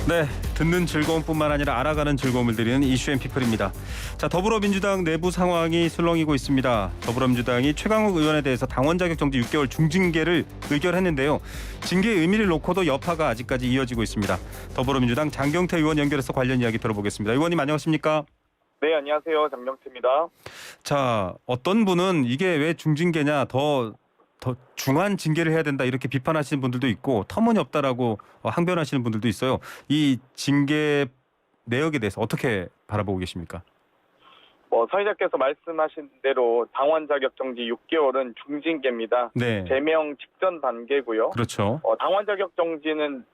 네, 듣는 즐거움뿐만 아니라 알아가는 즐거움을 드리는 이슈앤피플입니다. 자, 더불어민주당 내부 상황이 술렁이고 있습니다. 더불어민주당이 최강욱 의원에 대해서 당원 자격 정지 6개월 중징계를 의결했는데요. 징계의 의미를 놓고도 여파가 아직까지 이어지고 있습니다. 더불어민주당 장경태 의원 연결해서 관련 이야기 들어보겠습니다. 의원님 안녕하십니까? 네, 안녕하세요. 장경태입니다. 자, 어떤 분은 이게 왜 중징계냐, 더 중한 징계를 해야 된다 이렇게 비판하시는 분들도 있고 터무니없다라고 항변하시는 분들도 있어요. 이 징계 내역에 대해서 어떻게 바라보고 계십니까? 사회자께서 말씀하신 대로 당원 자격 정지 6개월은 중징계입니다. 네. 제명 직전 단계고요. 그렇죠. 당원 자격 정지는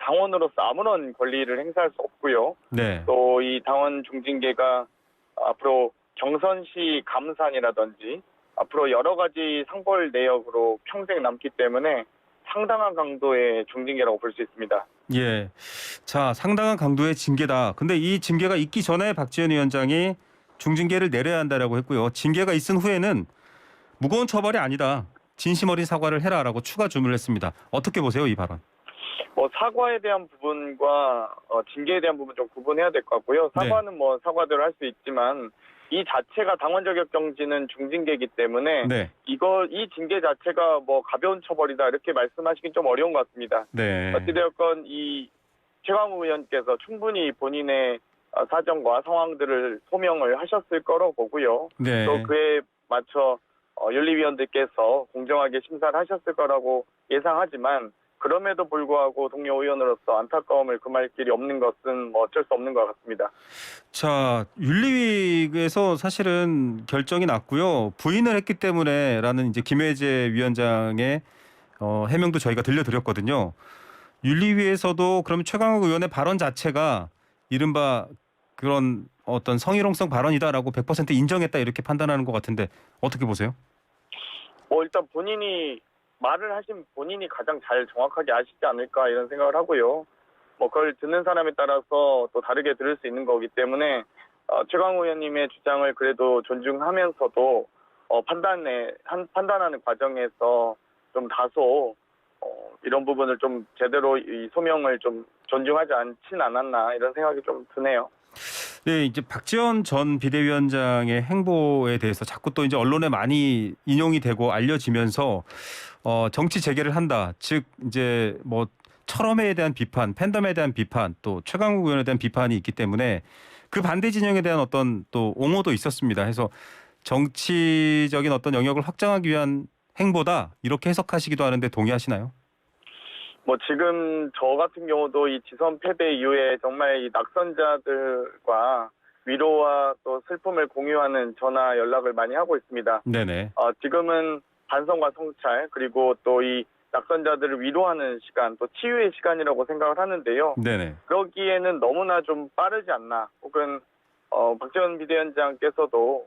당원으로서 아무런 권리를 행사할 수 없고요. 네. 또 이 당원 중징계가 앞으로 경선 시 감산이라든지 앞으로 여러 가지 상벌 내역으로 평생 남기 때문에 상당한 강도의 중징계라고 볼 수 있습니다. 예. 자, 상당한 강도의 징계다. 근데 이 징계가 있기 전에 박지원 위원장이 중징계를 내려야 한다라고 했고요. 징계가 있은 후에는 무거운 처벌이 아니다. 진심 어린 사과를 해라라고 추가 주문을 했습니다. 어떻게 보세요, 이 발언? 사과에 대한 부분과 징계에 대한 부분 좀 구분해야 될 것 같고요. 사과는 사과대로 할 수 있지만 이 자체가 당원 자격 정지는 중징계이기 때문에 네. 이 징계 자체가 가벼운 처벌이다 이렇게 말씀하시긴 좀 어려운 것 같습니다. 네. 어찌되었건 이 최강욱 의원께서 충분히 본인의 사정과 상황들을 소명을 하셨을 거라고 보고요. 네. 또 그에 맞춰 윤리위원들께서 공정하게 심사를 하셨을 거라고 예상하지만 그럼에도 불구하고 동료 의원으로서 안타까움을 금할 길이 없는 것은 어쩔 수 없는 것 같습니다. 자, 윤리위에서 사실은 결정이 났고요. 부인을 했기 때문에라는 이제 김혜재 위원장의 해명도 저희가 들려드렸거든요. 윤리위에서도 그럼 최강욱 의원의 발언 자체가 이른바 그런 어떤 성희롱성 발언이다라고 100% 인정했다 이렇게 판단하는 것 같은데 어떻게 보세요? 일단 본인이 말을 하신 본인이 가장 잘 정확하게 아시지 않을까 이런 생각을 하고요. 그걸 듣는 사람에 따라서 또 다르게 들을 수 있는 거기 때문에 최강욱 의원님의 주장을 그래도 존중하면서도 판단하는 과정에서 좀 다소 이런 부분을 좀 제대로 이 소명을 좀 존중하지 않진 않았나 이런 생각이 좀 드네요. 네, 이제 박지원 전 비대위원장의 행보에 대해서 자꾸 또 이제 언론에 많이 인용이 되고 알려지면서 정치 재개를 한다. 즉 이제 철험에 대한 비판, 팬덤에 대한 비판, 또 최강욱 의원에 대한 비판이 있기 때문에 그 반대 진영에 대한 어떤 또 옹호도 있었습니다. 해서 정치적인 어떤 영역을 확장하기 위한 행보다 이렇게 해석하시기도 하는데 동의하시나요? 지금 저 같은 경우도 이 지선 패배 이후에 정말 이 낙선자들과 위로와 또 슬픔을 공유하는 전화 연락을 많이 하고 있습니다. 네네. 지금은 반성과 성찰 그리고 또 이 낙선자들을 위로하는 시간 또 치유의 시간이라고 생각을 하는데요. 네네. 그러기에는 너무나 좀 빠르지 않나 혹은 박지원 비대위원장께서도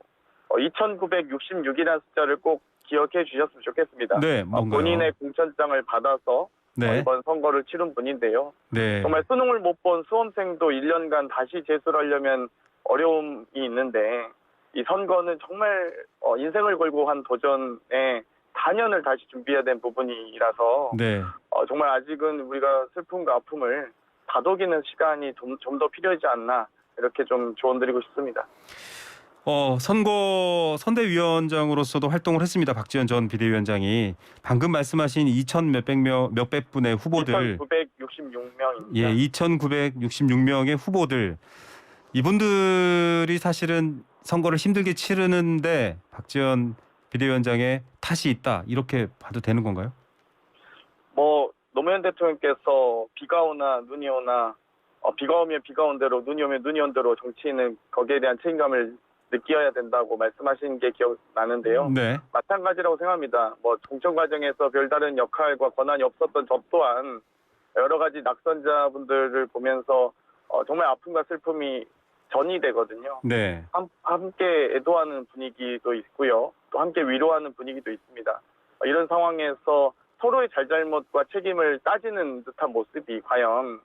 2,966이라는 숫자를 꼭 기억해 주셨으면 좋겠습니다. 네, 뭔가요? 본인의 공천장을 받아서 네. 이번 선거를 치른 분인데요. 네. 정말 수능을 못 본 수험생도 1년간 다시 재수를 하려면 어려움이 있는데 이 선거는 정말 인생을 걸고 한 도전에 4년을 다시 준비해야 된 부분이라서 네. 정말 아직은 우리가 슬픔과 아픔을 다독이는 시간이 좀 더 필요하지 않나 이렇게 좀 조언드리고 싶습니다. 선대위원장으로서도 활동을 했습니다. 박지원 전 비대위원장이 방금 말씀하신 2,000 몇백 분의 후보들, 2,966명입니다. 예, 2,966명의 후보들 이분들이 사실은 선거를 힘들게 치르는데 박지원 비대위원장의 탓이 있다 이렇게 봐도 되는 건가요? 노무현 대통령께서 비가 오나 눈이 오나 비가 오면 비가 온 대로 눈이 오면 눈이 온 대로 정치인은 거기에 대한 책임감을 느껴야 된다고 말씀하신 게 기억나는데요. 네. 마찬가지라고 생각합니다. 공천 과정에서 별다른 역할과 권한이 없었던 저 또한 여러 가지 낙선자분들을 보면서 정말 아픔과 슬픔이 전이 되거든요. 네. 함께 애도하는 분위기도 있고요. 또 함께 위로하는 분위기도 있습니다. 이런 상황에서 서로의 잘잘못과 책임을 따지는 듯한 모습이 과연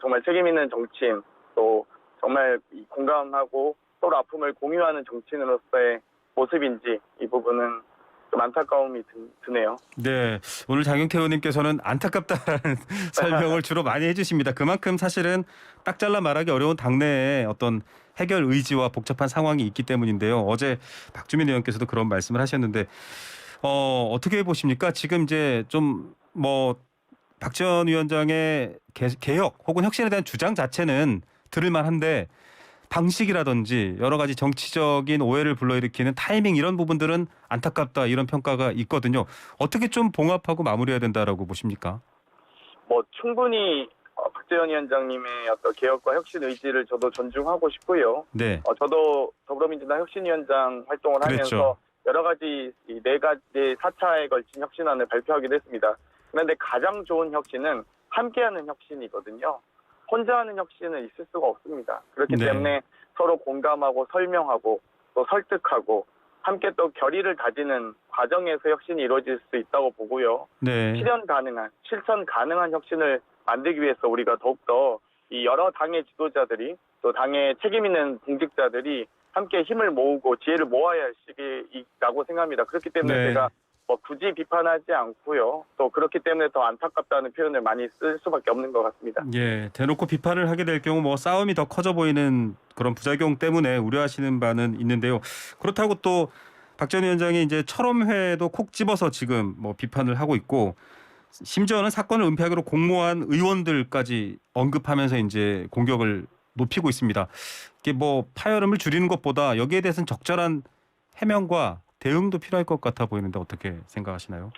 정말 책임 있는 정치인 또 정말 공감하고 서로 아픔을 공유하는 정치인으로서의 모습인지 이 부분은 좀 안타까움이 드네요. 네, 오늘 장영태 의원님께서는 안타깝다라는 설명을 주로 많이 해주십니다. 그만큼 사실은 딱 잘라 말하기 어려운 당내에 어떤 해결 의지와 복잡한 상황이 있기 때문인데요. 어제 박주민 의원께서도 그런 말씀을 하셨는데 어떻게 보십니까? 지금 이제 좀 뭐 박지원 위원장의 개혁 혹은 혁신에 대한 주장 자체는 들을 만한데 방식이라든지 여러 가지 정치적인 오해를 불러일으키는 타이밍 이런 부분들은 안타깝다 이런 평가가 있거든요. 어떻게 좀 봉합하고 마무리해야 된다라고 보십니까? 뭐 충분히 박재현 위원장님의 어떤 개혁과 혁신 의지를 저도 존중하고 싶고요. 네, 저도 더불어민주당 혁신위원장 활동을 그랬죠. 하면서 여러 가지 이 4가지 4차에 걸친 혁신안을 발표하기도 했습니다. 그런데 가장 좋은 혁신은 함께하는 혁신이거든요. 혼자 하는 혁신은 있을 수가 없습니다. 그렇기 네. 때문에 서로 공감하고 설명하고 또 설득하고 함께 또 결의를 다지는 과정에서 혁신이 이루어질 수 있다고 보고요. 네, 실천 가능한 혁신을 만들기 위해서 우리가 더욱더 이 여러 당의 지도자들이 또 당의 책임 있는 공직자들이 함께 힘을 모으고 지혜를 모아야 할 시기라고 생각합니다. 그렇기 때문에 네. 제가 뭐 굳이 비판하지 않고요. 또 그렇기 때문에 더 안타깝다는 표현을 많이 쓸 수밖에 없는 것 같습니다. 예, 대놓고 비판을 하게 될 경우 뭐 싸움이 더 커져 보이는 그런 부작용 때문에 우려하시는 바는 있는데요. 그렇다고 또 박 전 위원장이 이제 철험회도 콕 집어서 지금 뭐 비판을 하고 있고 심지어는 사건을 은폐하기로 공모한 의원들까지 언급하면서 이제 공격을 높이고 있습니다. 이게 뭐 파열음을 줄이는 것보다 여기에 대해서는 적절한 해명과 대응도 필요할 것 같아 보이는데 어떻게 생각하시나요?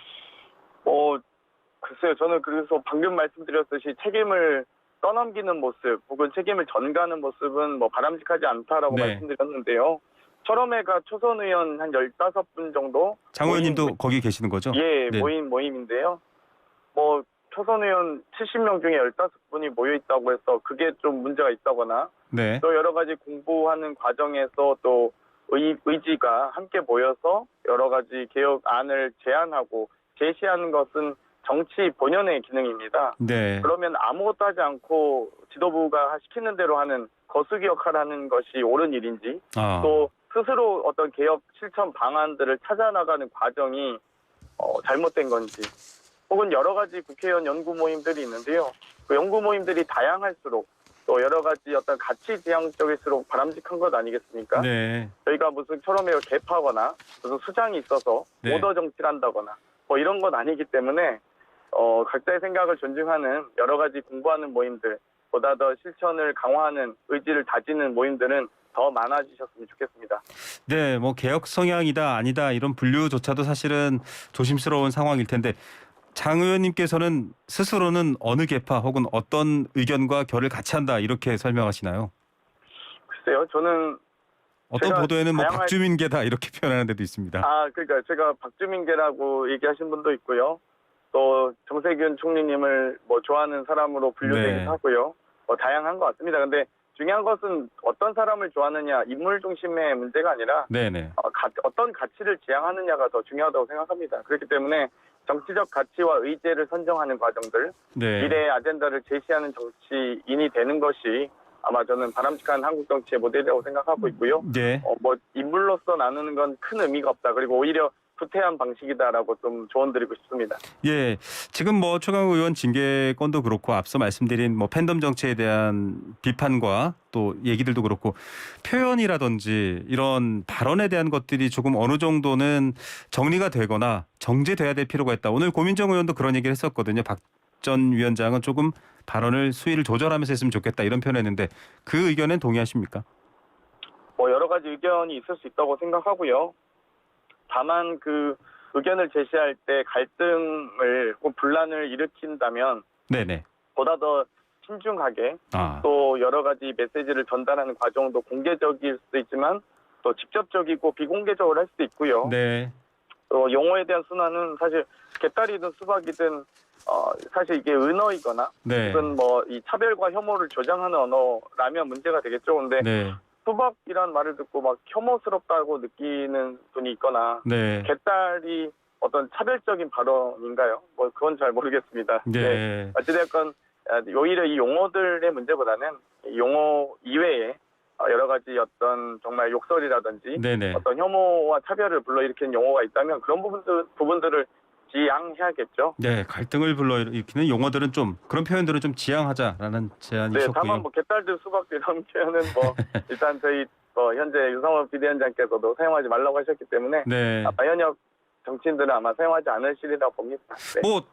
글쎄요. 저는 그래서 방금 말씀드렸듯이 책임을 떠넘기는 모습 혹은 책임을 전가하는 모습은 뭐 바람직하지 않다라고 네. 말씀드렸는데요. 철험회가 초선 의원 한 15분 정도 장 의원님도 거기 계시는 거죠? 예, 네. 모임인데요. 뭐 초선 의원 70명 중에 15분이 모여 있다고 해서 그게 좀 문제가 있다거나 네. 또 여러 가지 공부하는 과정에서 또 의지가 함께 모여서 여러 가지 개혁안을 제안하고 제시하는 것은 정치 본연의 기능입니다. 네. 그러면 아무것도 하지 않고 지도부가 시키는 대로 하는 거수기 역할을 하는 것이 옳은 일인지 또 스스로 어떤 개혁 실천 방안들을 찾아나가는 과정이 잘못된 건지 혹은 여러 가지 국회의원 연구 모임들이 있는데요. 그 연구 모임들이 다양할수록 또 여러 가지 어떤 가치 지향적일수록 바람직한 것 아니겠습니까? 네. 저희가 무슨 철험에 개파거나 무슨 수장이 있어서 네. 오더 정치를 한다거나 뭐 이런 건 아니기 때문에 각자의 생각을 존중하는 여러 가지 공부하는 모임들 보다 더 실천을 강화하는 의지를 다지는 모임들은 더 많아지셨으면 좋겠습니다. 네, 뭐 개혁 성향이다 아니다 이런 분류조차도 사실은 조심스러운 상황일 텐데 장 의원님께서는 스스로는 어느 계파 혹은 어떤 의견과 결을 같이 한다 이렇게 설명하시나요? 글쎄요, 저는 어떤 제가 보도에는 뭐 다양한- 박주민계다 이렇게 표현하는 데도 있습니다. 그러니까 제가 박주민계라고 얘기하신 분도 있고요. 또 정세균 총리님을 뭐 좋아하는 사람으로 분류되기도 네. 하고요. 다양한 것 같습니다. 근데 중요한 것은 어떤 사람을 좋아하느냐 인물 중심의 문제가 아니라 네네. 어떤 가치를 지향하느냐가 더 중요하다고 생각합니다. 그렇기 때문에 정치적 가치와 의제를 선정하는 과정들, 네. 미래의 아젠다를 제시하는 정치인이 되는 것이 아마 저는 바람직한 한국 정치의 모델이라고 생각하고 있고요. 네. 뭐 인물로서 나누는 건 큰 의미가 없다. 그리고 오히려 후퇴한 방식이다라고 좀 조언드리고 싶습니다. 예, 지금 뭐 최강욱 의원 징계건도 그렇고 앞서 말씀드린 뭐 팬덤 정치에 대한 비판과 또 얘기들도 그렇고 표현이라든지 이런 발언에 대한 것들이 조금 어느 정도는 정리가 되거나 정제돼야 될 필요가 있다. 오늘 고민정 의원도 그런 얘기를 했었거든요. 박 전 위원장은 조금 발언을 수위를 조절하면서 했으면 좋겠다 이런 표현했는데 그 의견엔 동의하십니까? 뭐 여러 가지 의견이 있을 수 있다고 생각하고요. 다만 그 의견을 제시할 때 갈등을 혹은 분란을 일으킨다면 네네. 보다 더 신중하게 또 여러 가지 메시지를 전달하는 과정도 공개적일 수도 있지만 또 직접적이고 비공개적으로 할 수도 있고요. 네. 또 용어에 대한 순환은 사실 개딸이든 수박이든 사실 이게 은어이거나 네. 혹은 뭐 이 차별과 혐오를 조장하는 언어라면 문제가 되겠죠. 근데 네. 수박이란 말을 듣고 막 혐오스럽다고 느끼는 분이 있거나 네. 개딸이 어떤 차별적인 발언인가요? 뭐 그건 잘 모르겠습니다. 네. 어찌됐건 오히려 이 용어들의 문제보다는 용어 이외에 여러 가지 어떤 정말 욕설이라든지 네네. 어떤 혐오와 차별을 불러일으키는 용어가 있다면 그런 부분들을 지양해야겠죠. 네, 갈등을 불러일으키는 용어들은 좀 그런 표현들은 좀 지양하자라는 네, 제안이셨고요. 다만 뭐 개딸들 수박들 이런 표현은 뭐 일단 저희 현재 유상호 비대위원장께서도 사용하지 말라고 하셨기 때문에 네. 아마 현역 정치인들은 아마 사용하지 않으시리라고 봅니다. 네. 뭐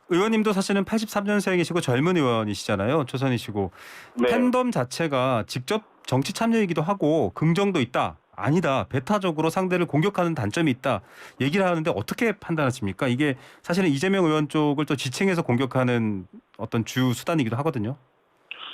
의원님도 사실은 83년생이시고 젊은 의원이시잖아요. 초선이시고 네. 팬덤 자체가 직접 정치 참여이기도 하고 긍정도 있다. 아니다. 배타적으로 상대를 공격하는 단점이 있다. 얘기를 하는데 어떻게 판단하십니까? 이게 사실은 이재명 의원 쪽을 또 지칭해서 공격하는 어떤 주 수단이기도 하거든요.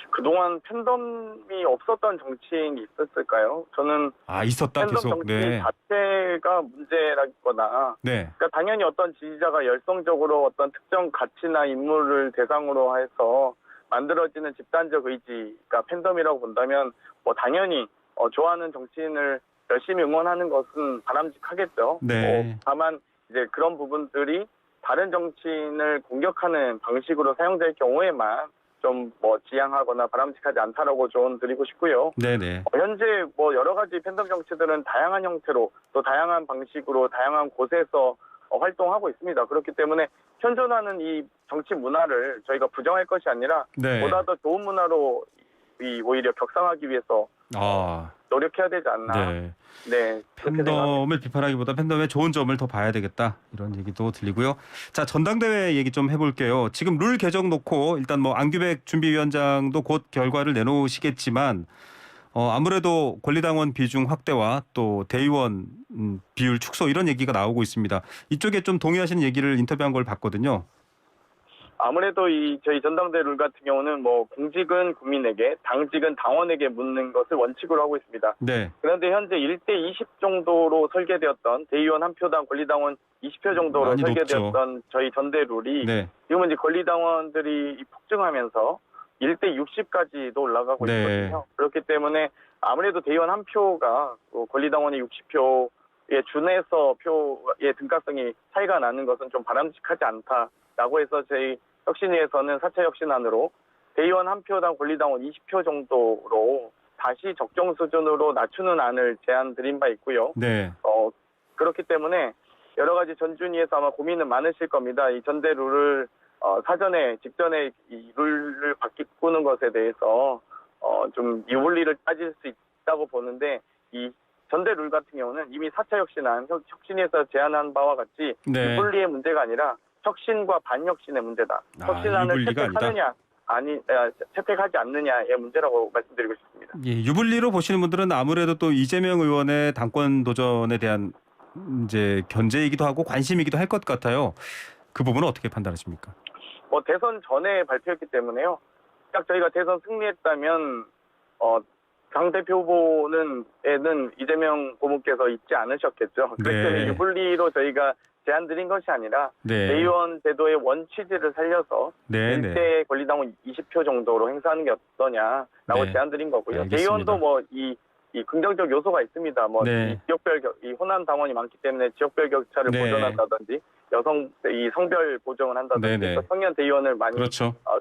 그동안 팬덤이 없었던 정치인이 있었을까요? 저는 있었다 팬덤 계속. 정치 네. 자체가 문제라기보다 네. 그러니까 당연히 어떤 지지자가 열성적으로 어떤 특정 가치나 인물을 대상으로 해서 만들어지는 집단적 의지가 팬덤이라고 본다면 뭐 당연히 좋아하는 정치인을 열심히 응원하는 것은 바람직하겠죠. 네. 다만 이제 그런 부분들이 다른 정치인을 공격하는 방식으로 사용될 경우에만 좀 뭐 지양하거나 바람직하지 않다라고 조언드리고 싶고요. 네네. 현재 뭐 여러 가지 팬덤 정치들은 다양한 형태로 또 다양한 방식으로 다양한 곳에서 활동하고 있습니다. 그렇기 때문에 현존하는 이 정치 문화를 저희가 부정할 것이 아니라 네. 보다 더 좋은 문화로 오히려 격상하기 위해서 노력해야 되지 않나. 네. 네. 그렇게 생각합니다. 팬덤을 비판하기보다 팬덤의 좋은 점을 더 봐야 되겠다 이런 얘기도 들리고요. 자, 전당대회 얘기 좀 해볼게요. 지금 룰 개정 놓고 일단 뭐 안규백 준비위원장도 곧 결과를 내놓으시겠지만 아무래도 권리당원 비중 확대와 또 대의원 비율 축소 이런 얘기가 나오고 있습니다. 이쪽에 좀 동의하시는 얘기를 인터뷰한 걸 봤거든요. 아무래도 저희 전당대 룰 같은 경우는 뭐 공직은 국민에게, 당직은 당원에게 묻는 것을 원칙으로 하고 있습니다. 네. 그런데 현재 1대 20 정도로 설계되었던 대의원 한 표당 권리당원 20표 정도로 많이 설계되었던 저희 전대 룰이 네. 지금은 이제 권리당원들이 폭증하면서 1대 60까지도 올라가고 네. 있거든요. 그렇기 때문에 아무래도 대의원 한 표가 권리당원의 60표에 준해서 표의 등가성이 차이가 나는 것은 좀 바람직하지 않다라고 해서 저희 혁신위에서는 4차 혁신안으로 대의원 한 표당 권리당원 20표 정도로 다시 적정 수준으로 낮추는 안을 제안 드린 바 있고요. 네. 그렇기 때문에 여러 가지 전준위에서 아마 고민은 많으실 겁니다. 이 전대 룰을 직전에 이 룰을 바꾸는 것에 대해서 좀 유불리를 따질 수 있다고 보는데 이 전대 룰 같은 경우는 이미 4차 혁신안, 혁신위에서 제안한 바와 같이 네. 유불리의 문제가 아니라 혁신과 반혁신의 문제다. 혁신안을 유불리가 채택하느냐, 채택하지 않느냐의 문제라고 말씀드리고 싶습니다. 예, 유불리로 보시는 분들은 아무래도 또 이재명 의원의 당권 도전에 대한 이제 견제이기도 하고 관심이기도 할 것 같아요. 그 부분은 어떻게 판단하십니까? 대선 전에 발표했기 때문에요. 딱 저희가 대선 승리했다면 당 대표 후보는 이재명 고모께서 있지 않으셨겠죠. 그렇기 때문에 유불리로 저희가 제안 드린 것이 아니라 대의원 제도의 원취지를 살려서 1대 권리당원 20표 정도로 행사하는 게 어떠냐라고 제안 드린 거고요. 알겠습니다. 대의원도 뭐 이 긍정적 요소가 있습니다. 이 지역별 이 호남 당원이 많기 때문에 지역별 격차를 보존한다든지 이 성별 보정을 한다든지 청년 대의원을 많이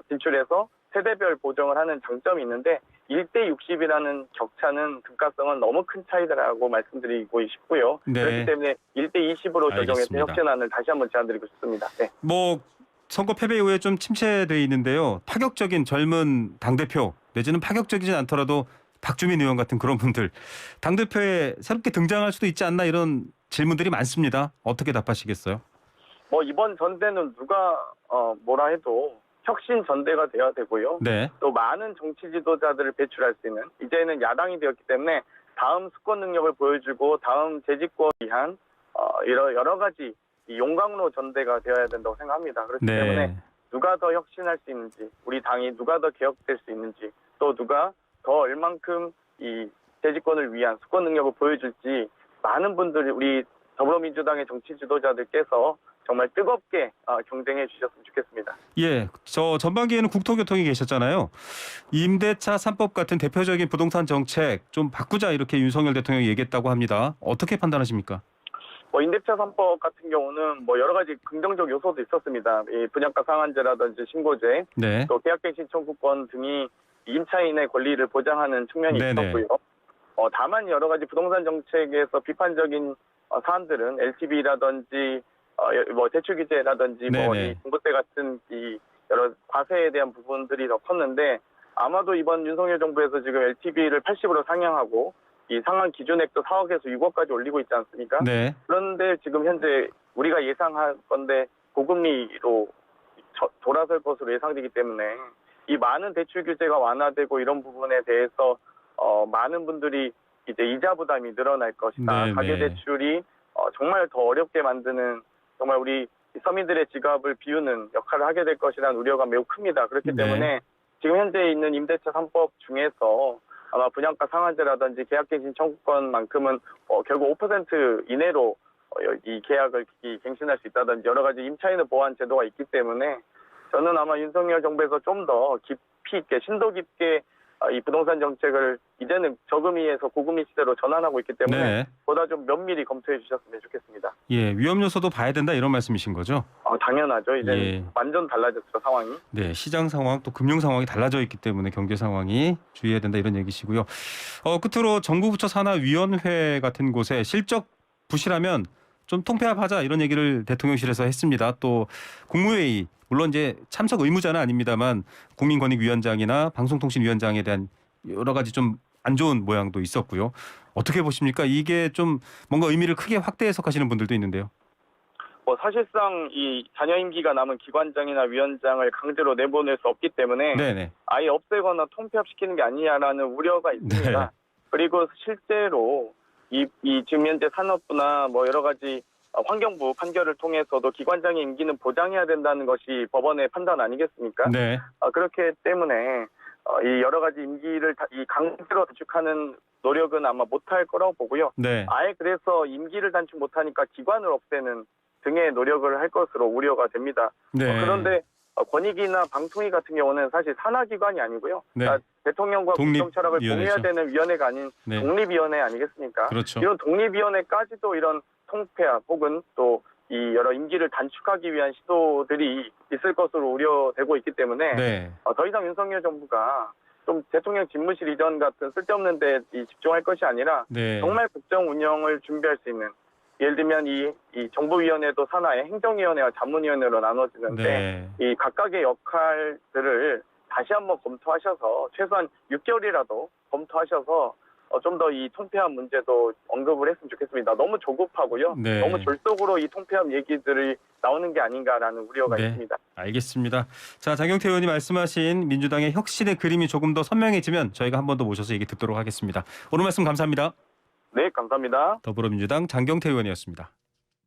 진출해서 세대별 보정을 하는 장점이 있는데 1대 60이라는 격차는 등가성은 너무 큰 차이다라고 말씀드리고 싶고요. 그렇기 때문에 1대 20으로 조정해서 혁신안을 다시 한번 제안드리고 싶습니다. 네. 뭐 선거 패배 이후에 좀 침체돼 있는데요. 파격적인 젊은 당대표 내지는 파격적이진 않더라도 박주민 의원 같은 그런 분들 당대표에 새롭게 등장할 수도 있지 않나 이런 질문들이 많습니다. 어떻게 답하시겠어요? 이번 전대는 누가 뭐라 해도 혁신 전대가 돼야 되고요. 또 많은 정치 지도자들을 배출할 수 있는 이제는 야당이 되었기 때문에 다음 수권 능력을 보여주고 다음 재집권 위한 여러 가지 용광로 전대가 되어야 된다고 생각합니다. 그렇기 때문에 누가 더 혁신할 수 있는지, 우리 당이 누가 더 개혁될 수 있는지, 또 누가 더 얼만큼 이 재집권을 위한 수권 능력을 보여줄지 많은 분들이 우리 더불어민주당의 정치 지도자들께서 정말 뜨겁게 경쟁해 주셨으면 좋겠습니다. 예, 저 전반기에는 국토교통에 계셨잖아요. 임대차 3법 같은 대표적인 부동산 정책 좀 바꾸자 이렇게 윤석열 대통령이 얘기했다고 합니다. 어떻게 판단하십니까? 임대차 3법 같은 경우는 여러 가지 긍정적 요소도 있었습니다. 이 분양가 상한제라든지 신고제, 또 계약갱신 청구권 등이 임차인의 권리를 보장하는 측면이 있었고요. 다만 여러 가지 부동산 정책에서 비판적인 사안들은 LTV라든지 뭐 대출 규제라든지 뭐 네네. 이 공급세 같은 이 여러 과세에 대한 부분들이 더 컸는데 아마도 이번 윤석열 정부에서 지금 LTV를 80으로 상향하고 이 상한 기준액도 4억에서 6억까지 올리고 있지 않습니까? 네. 그런데 지금 현재 우리가 예상할 건데 고금리로 돌아설 것으로 예상되기 때문에 이 많은 대출 규제가 완화되고 이런 부분에 대해서 많은 분들이 이제 이자 부담이 늘어날 것이다. 네, 가계 네. 대출이 정말 더 어렵게 만드는 정말 우리 서민들의 지갑을 비우는 역할을 하게 될 것이라는 우려가 매우 큽니다. 그렇기 네. 때문에 지금 현재 있는 임대차 3법 중에서 아마 분양가 상한제라든지 계약갱신 청구권만큼은 결국 5% 이내로 이 계약을 갱신할 수 있다든지 여러 가지 임차인을 보호한 제도가 있기 때문에 저는 아마 윤석열 정부에서 좀 더 깊이 있게 심도 깊게 이 부동산 정책을 이제는 저금리에서 고금리 시대로 전환하고 있기 때문에 네. 보다 좀 면밀히 검토해 주셨으면 좋겠습니다. 예, 위험 요소도 봐야 된다 이런 말씀이신 거죠? 당연하죠. 이제 예. 완전 달라졌죠, 상황이. 네, 시장 상황 또 금융 상황이 달라져 있기 때문에 경제 상황이 주의해야 된다 이런 얘기시고요. 끝으로 정부부처 산하위원회 같은 곳에 실적 부실하면 좀 통폐합하자 이런 얘기를 대통령실에서 했습니다. 또 국무회의 물론 이제 참석 의무자는 아닙니다만 국민권익위원장이나 방송통신위원장에 대한 여러 가지 좀 안 좋은 모양도 있었고요. 어떻게 보십니까? 이게 좀 뭔가 의미를 크게 확대 해석하시는 분들도 있는데요. 사실상 이 잔여 임기가 남은 기관장이나 위원장을 강제로 내보낼 수 없기 때문에 네네. 아예 없애거나 통폐합시키는 게 아니냐라는 우려가 있습니다. 네. 그리고 실제로 이 지금 현재 산업부나 뭐 여러 가지 환경부 판결을 통해서도 기관장의 임기는 보장해야 된다는 것이 법원의 판단 아니겠습니까? 네. 그렇기 때문에 이 여러 가지 임기를 이 강제로 단축하는 노력은 아마 못할 거라고 보고요. 네. 아예 그래서 임기를 단축 못하니까 기관을 없애는 등의 노력을 할 것으로 우려가 됩니다. 네. 그런데 권익위나 방통위 같은 경우는 사실 산하기관이 아니고요. 네. 그러니까 대통령과 국정 철학을 독립위원회죠. 공유해야 되는 위원회가 아닌 네. 독립위원회 아니겠습니까? 그렇죠. 이런 독립위원회까지도 이런 통폐합 혹은 또 이 여러 임기를 단축하기 위한 시도들이 있을 것으로 우려되고 있기 때문에 네. 더 이상 윤석열 정부가 좀 대통령 집무실 이전 같은 쓸데없는 데 집중할 것이 아니라 네. 정말 국정 운영을 준비할 수 있는 예를 들면 이 정부위원회도 산하의 행정위원회와 자문위원회로 나눠지는데 네. 이 각각의 역할들을 다시 한번 검토하셔서 최소한 6개월이라도 검토하셔서 좀 더 이 통폐합 문제도 언급을 했으면 좋겠습니다. 너무 조급하고요. 네. 너무 졸속으로 이 통폐합 얘기들이 나오는 게 아닌가라는 우려가 네. 있습니다. 알겠습니다. 자, 장경태 의원이 말씀하신 민주당의 혁신의 그림이 조금 더 선명해지면 저희가 한 번 더 모셔서 얘기 듣도록 하겠습니다. 오늘 말씀 감사합니다. 네, 감사합니다. 더불어민주당 장경태 의원이었습니다.